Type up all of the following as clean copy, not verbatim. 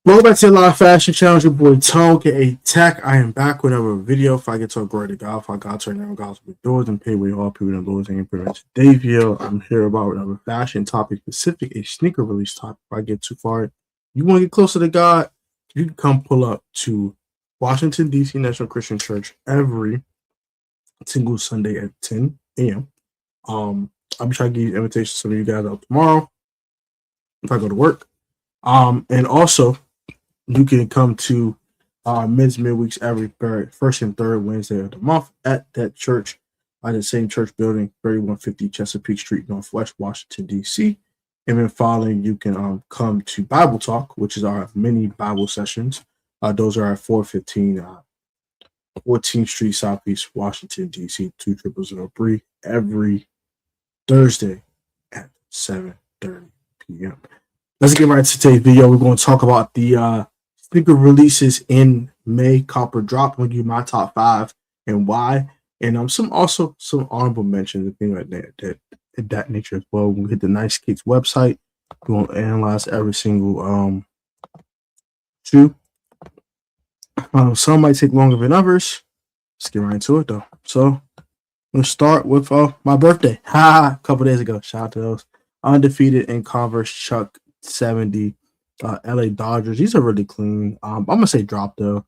Welcome back to the Live Fashion Challenge. Your boy Tone, aka Tech. I am back with another video. If I get to a great God, if I got to another God's with doors and pay with all people in the Lord's and prevent Dave here. I'm here about another fashion topic specific, a sneaker release topic. If I get too far, you want to get closer to God, you can come pull up to Washington, D.C. National Christian Church every single Sunday at 10 a.m. I'll be trying to give you invitations to some of you guys out tomorrow if I go to work. And also, you can come to men's midweeks every first and third Wednesday of the month at that church, at the same church building, 3150 Chesapeake Street, Northwest Washington, D.C. And then following, you can come to Bible Talk, which is our mini Bible sessions. Those are at 415 14th Street, Southeast Washington, D.C. 20003 every Thursday at 7:30 p.m. Let's get right to today's video. We're going to talk about the sneaker releases in May. Copper Drop. I'm going to give you my top 5 and why. And some honorable mentions and things like that nature as well. We'll hit the Nice Kicks website. We're going to analyze every single shoe. Some might take longer than others. Let's get right into it though. So we'll start with my birthday. A couple days ago. Shout out to those. Undefeated in Converse Chuck 70 LA Dodgers. These are really clean. I'm gonna say drop though.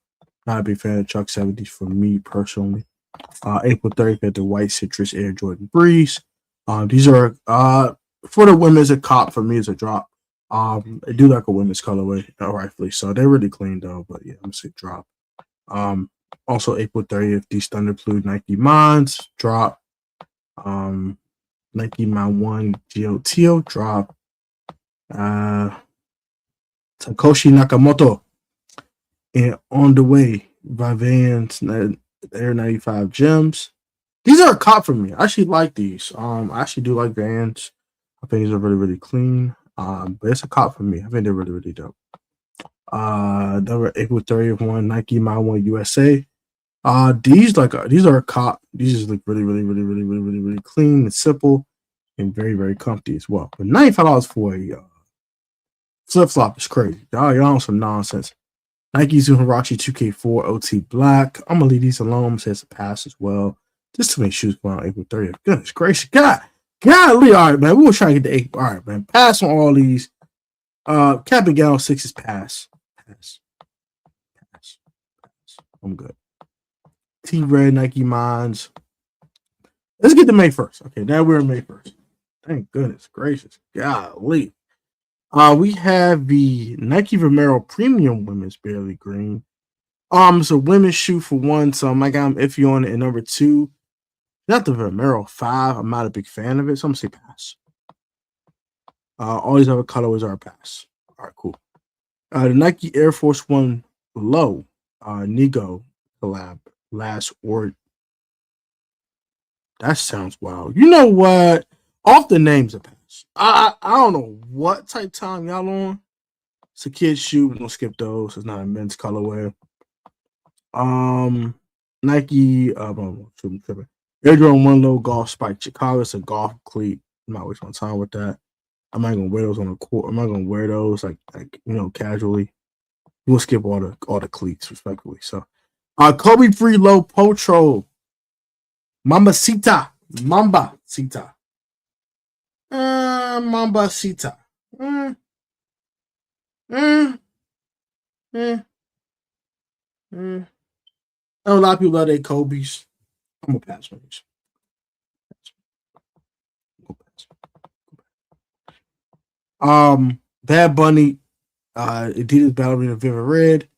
Not a big fan of Chuck 70s for me personally. April 30th at the White Citrus Air Jordan Breeze. These are for the women's a cop, for me is a drop. I do like a women's colorway, rightfully so. They're really clean though, but yeah, I'm gonna say drop. Also April 30th, these Thunder Blue Nike Mines drop. Nike Mine 1 GOTO drop. Takoshi Nakamoto and On the Way by Vans Air 95 Gems. These are a cop for me. I actually like these. I actually do like Vans. I think these are really, really clean. But it's a cop for me. I think they're really, really dope. Number April 30th one, Nike My One USA. These are a cop. These just look really, really, really, really, really, really, really clean and simple and very, very comfy as well. But $95 for a flip flop is crazy. Y'all on some nonsense. Nike Zuharachi 2K4 OT Black. I'm gonna leave these alone. Says a pass as well. Just too many shoes going on April 30th. Goodness gracious. Golly. All right, man. We'll try to get the 8. All right, man. Pass on all these. Cap and Gallo 6 is pass. Pass. I'm good. T-Red Nike Mines. Let's get to May 1st. Okay, now we're in May 1st. Thank goodness gracious. Golly. We have the Nike Romero Premium Women's Barely Green. It's a women's shoe for one, so I'm iffy on it. And number 2, not the Romero 5. I'm not a big fan of it, so I'm gonna say pass. All these other colorways are a pass. All right, cool. The Nike Air Force One Low Nigo collab last word. That sounds wild. You know what? Off the names a pass. I don't know what type time y'all on. It's a kid's shoe. We're gonna skip those. It's not a men's colorway. Nike Air Jordan 1 Low Golf Spike Chicago. It's a golf cleat. I'm not wasting my time with that. I'm not gonna wear those on the court. I'm not gonna wear those like casually. We'll skip all the cleats respectfully. So Kobe Free Low Potro Mambacita. Mambacita. A lot of people love their Kobe's. I'm gonna pass on these. Bad Bunny, Adidas Ballerina Viva Red,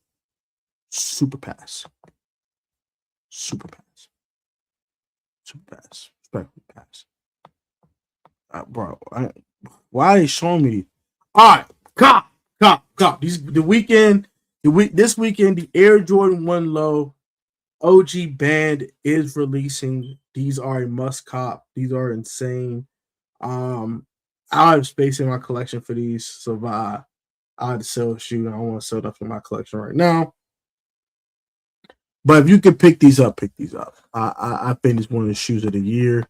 super pass. Respectfully pass. Bro, why are they showing me? All right, cop. This weekend, the Air Jordan 1 Low OG Band is releasing. These are a must cop. These are insane. I have space in my collection for these, so I had to sell a shoe. I don't want to sell stuff in my collection right now. But if you could pick these up, I think it's one of the shoes of the year.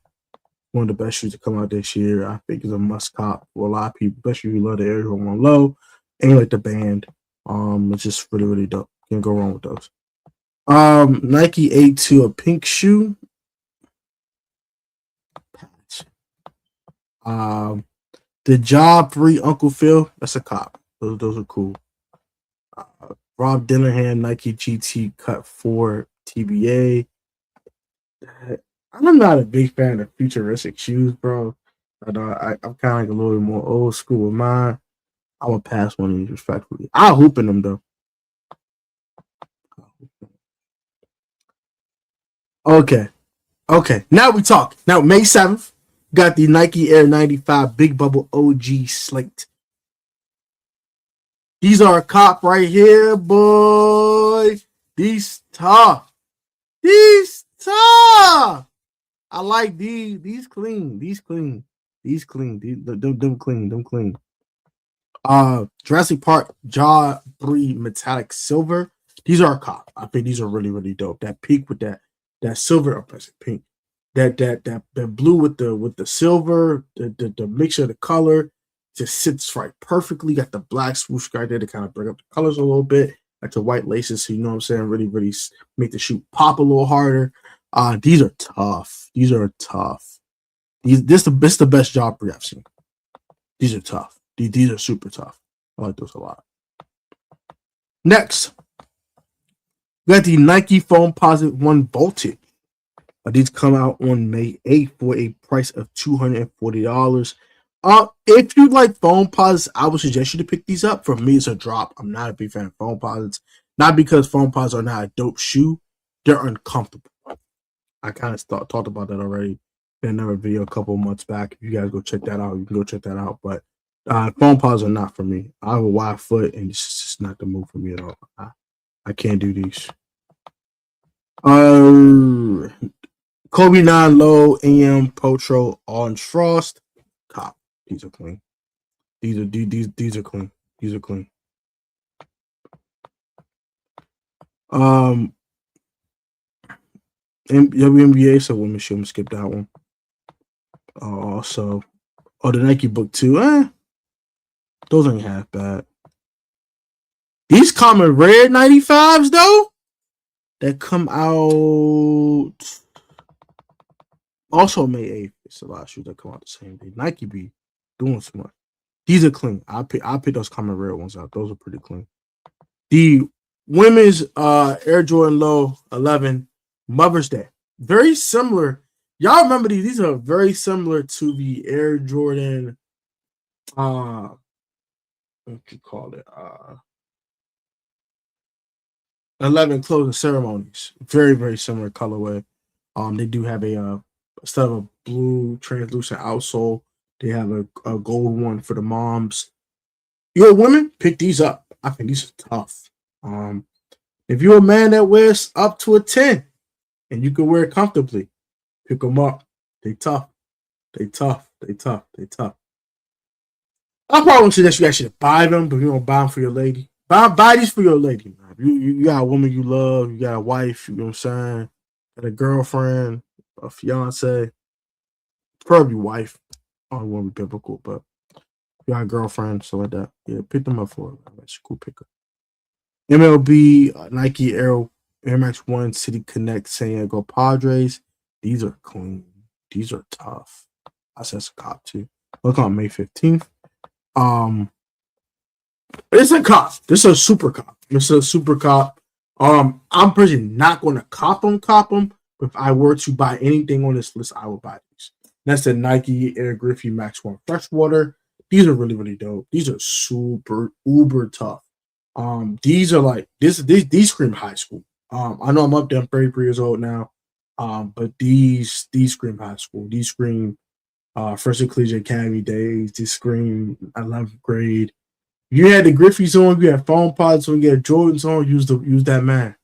One of the best shoes to come out this year. I think it's a must cop for a lot of people, especially if you love the Air Jordan 1 Low and you like the band. It's just really, really dope. Can't go wrong with those. Nike A2, a pink shoe. Um, the Job 3 Uncle Phil. That's a cop. Those are cool. Rob Dillingham Nike GT Cut 4 TBA. I'm not a big fan of futuristic shoes, bro. But I'm kind of like a little bit more old school with mine. I would pass one of these respectfully. I'll hoop in them though. Okay. Okay. Now we talk. Now May 7th, got the Nike Air 95 Big Bubble OG Slate. These are a cop right here, boy. These tough. These tough. I like these. These clean. These clean. These clean. Them clean. Them clean. Jurassic Park Jaw 3 Metallic Silver. These are a cop. I think these are really, really dope. That pink with that silver, pink. That blue with the silver, the mixture of the color just sits right perfectly. Got the black swoosh right there to kind of bring up the colors a little bit, like the white laces. So you know what I'm saying, really, really make the shoe pop a little harder. These are tough. These are tough. This the best job I've seen. These are tough. These are super tough. I like those a lot. Next, we got the Nike Foam Posit 1 Voltage. These come out on May 8th for a price of $240. If you like foam posits, I would suggest you to pick these up. For me, it's a drop. I'm not a big fan of foam posits. Not because foam posits are not a dope shoe. They're uncomfortable. I kind of talked about that already in another video a couple months back. If you guys go check that out, you can go check that out. But foam posits are not for me. I have a wide foot, and it's just not the move for me at all. I can't do these. Kobe 9 Low AM Potro Orange Frost. Cop. These are clean. These are clean. These are clean. WNBA, so let me skip that one. Also, the Nike Book 2. Those ain't half bad. These common red 95s though, that come out also May 8th. It's a lot of shoes that come out the same day. Nike be doing so much. These are clean. I'll pick those common red ones out. Those are pretty clean. The women's Air Jordan Low 11 Mother's Day. Very similar. Y'all remember these? These are very similar to the Air Jordan what you call it? 11 closing ceremonies. Very, very similar colorway. They do have instead of a blue translucent outsole, they have a gold one for the moms. You're a woman, pick these up. I think these are tough. If you're a man that wears up to a 10 and you can wear it comfortably, pick them up. They tough. They tough. They tough. They tough. I probably suggest you actually buy them, but you don't buy them for your lady. Buy these for your lady, man. You got a woman you love, you got a wife, you know what I'm saying? Got a girlfriend, a fiance, probably wife. I don't want to be biblical, but you got a girlfriend, so like that. Yeah, pick them up for her. That's a cool pickup. MLB, Nike Air Max 1 City Connect San Diego Padres. These are clean. These are tough. I said it's a cop too. Look on May 15th. It's a cop. This is a super cop. This is a super cop. I'm personally not going to cop them. But if I were to buy anything on this list, I would buy these. That's the Nike Air Griffey Max 1 Freshwater. These are really, really dope. These are super uber tough. These are like these scream high school. I know I'm up there, I'm 33 years old now. But these scream high school. These scream first collegiate academy days. These scream 11th grade. You had the Griffeys on, you had phone pods on, you had Jordans on, use that man.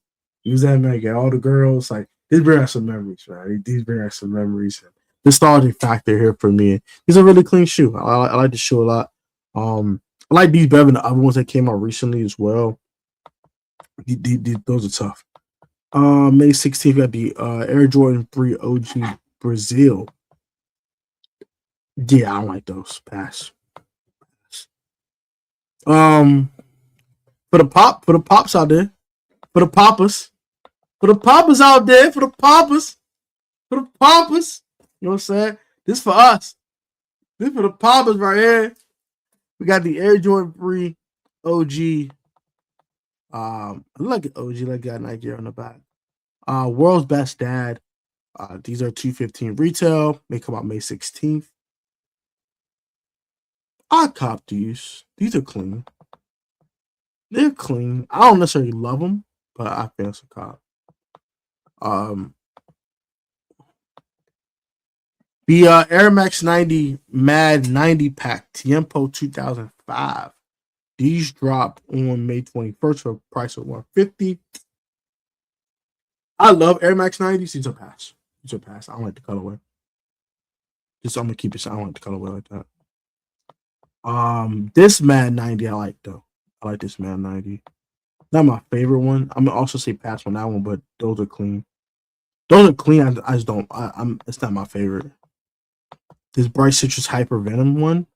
Use that man, get all the girls. Like, these bring out some memories, man. These bring out some memories. Nostalgic factor here for me. These are really clean shoe. I like the shoe a lot. I like these better than the other ones that came out recently as well. Those are tough. May 16th, we got the Air Jordan 3 OG Brazil. Yeah, I don't like those. Pass. For For the pops out there. For the poppers. For the poppers out there. For the poppers. For the poppers. You know what I'm saying? This for us. This for the poppers right here. We got the Air Jordan 3 OG. I like OG, like got Nike on the back. World's Best Dad. These are $215 retail. They come out May 16th. I cop these. These are clean. They're clean. I don't necessarily love them, but I think it's a cop. The Air Max 90 Mad 90 pack Tiempo 2005. These drop on May 21st for a price of $150. I love Air Max 90s. These are pass. These are pass. I don't like the colorway. Just I'm gonna keep it. I don't like the colorway like that. This Mad 90 I like though. I like this Mad 90. Not my favorite one. I'm gonna also say pass on that one, but those are clean. Those are clean. I just don't. It's not my favorite. This Bright Citrus Hyper Venom one.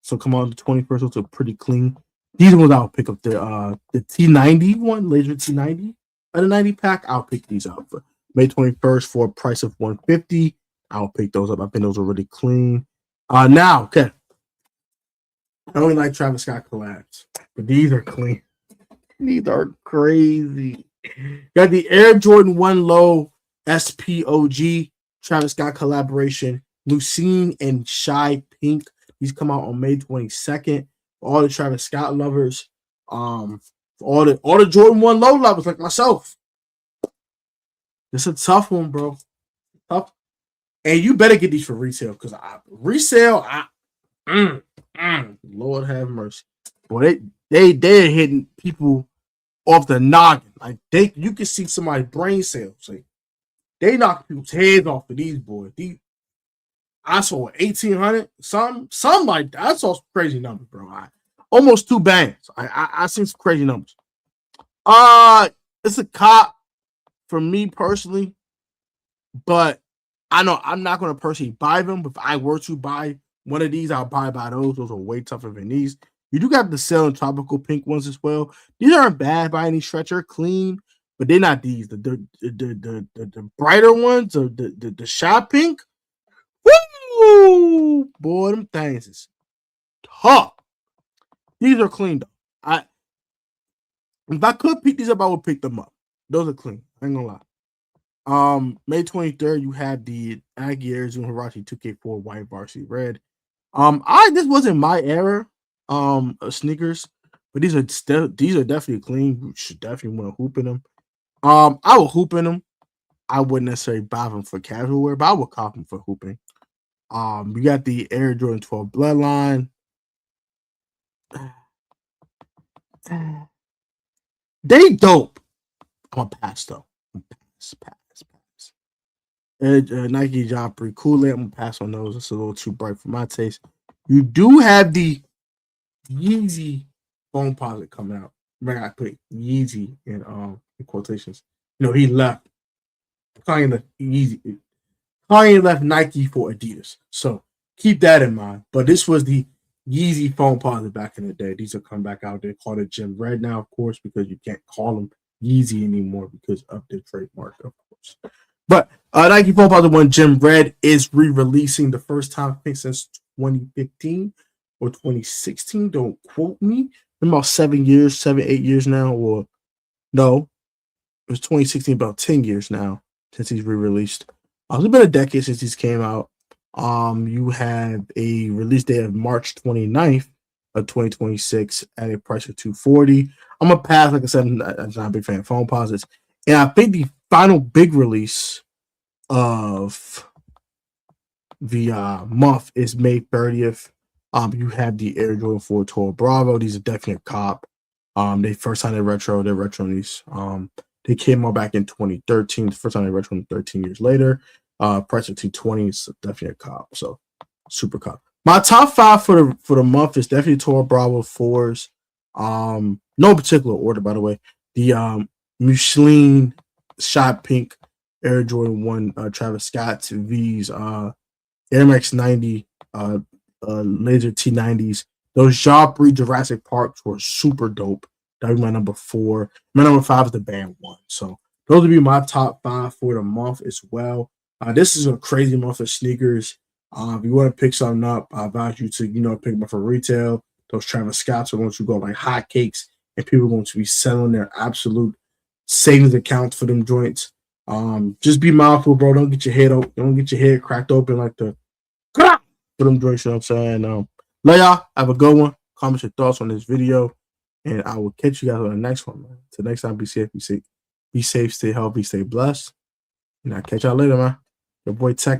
So come on the 21st. Those are pretty clean. These ones I'll pick up the T90 one, laser T90, the 90 pack. I'll pick these up for May 21st for a price of $150. I'll pick those up. I think those are really clean. Now, okay. I only like Travis Scott collabs, but these are clean. These are crazy. Got the Air Jordan 1 Low SPOG Travis Scott collaboration. Lucine and Shy Pink. These come out on May 22nd. For all the Travis Scott lovers. For all the Jordan 1 Low lovers like myself. It's a tough one, bro. Tough. And you better get these for resale because Lord have mercy. Boy, they're hitting people off the noggin. Like you can see somebody's brain cells. Like they knock people's heads off of these boys. I saw 1,800, something like that. I saw some crazy numbers, bro. Almost 2 bands. I seen some crazy numbers. It's a cop for me personally, but I know I'm not going to personally buy them. But if I were to buy one of these, I'll buy those. Those are way tougher than these. You do got the Cell and Tropical Pink ones as well. These aren't bad by any stretch. They're clean, but they're not these. The brighter ones, the shot pink. Woo! Boy, them things is tough. These are clean though. If I could pick these up, I would pick them up. Those are clean. I ain't gonna lie. May 23rd, you have the Aggie Arizona Hirachi 2K4 White Varsity Red. This wasn't my era of sneakers, but these are definitely clean. You should definitely want to hoop in them. I will hoop in them. I wouldn't necessarily buy them for casual wear, but I would cop them for hooping. We got the Air Jordan 12 Bloodline. They dope. I'm gonna pass though. Pass. Nike John 3 Kool-Aid. I'm gonna pass on those. It's a little too bright for my taste. You do have the Yeezy phone posit coming out. I put Yeezy in quotations. You know, he left. Kanye left Nike for Adidas. So keep that in mind. But this was the Yeezy phone posit back in the day. These are come back out. They call it Jim Red now, of course, because you can't call them Yeezy anymore because of their trademark, of course. But Nike phone posit one Jim Red is re-releasing the first time I think since 2015 or 2016. Don't quote me. In about 8 years now, or no, it was 2016, about 10 years now since he's re-released. It's been a decade since these came out. You have a release date of March 29th of 2026 at a price of $240. I'm gonna pass, like I said, I'm not a big fan of phone posits. And I think the final big release of the month is May 30th. You have the Air Jordan 4 Toro Bravo. These are definitely a cop. They first time they're retro these. They came out back in 2013. The first time they retro 13 years later. Price of $220 is definitely a cop. So super cop. My top 5 for the month is definitely Toro Bravo 4s. No particular order, by the way. The Michelin Shot Pink Air Jordan 1 Travis Scott V's Air Max 90 laser T90s. Those Joffrey Jurassic Parks were super dope. That'd be my number 4. My number 5 is the Band 1. So those would be my top 5 for the month as well. This is a crazy month of sneakers. If you want to pick something up, I advise you to, pick them up for retail. Those Travis Scotts are going to go like hotcakes, and people are going to be selling their absolute savings accounts for them joints. Just be mindful, bro. Don't get your head cracked open like the for them joints. You know what I'm saying? Love y'all. Have a good one. Comment your thoughts on this video, and I will catch you guys on the next one, man. Till next time, be safe, stay healthy, stay blessed, and I'll catch y'all later, man. Your boy Tech.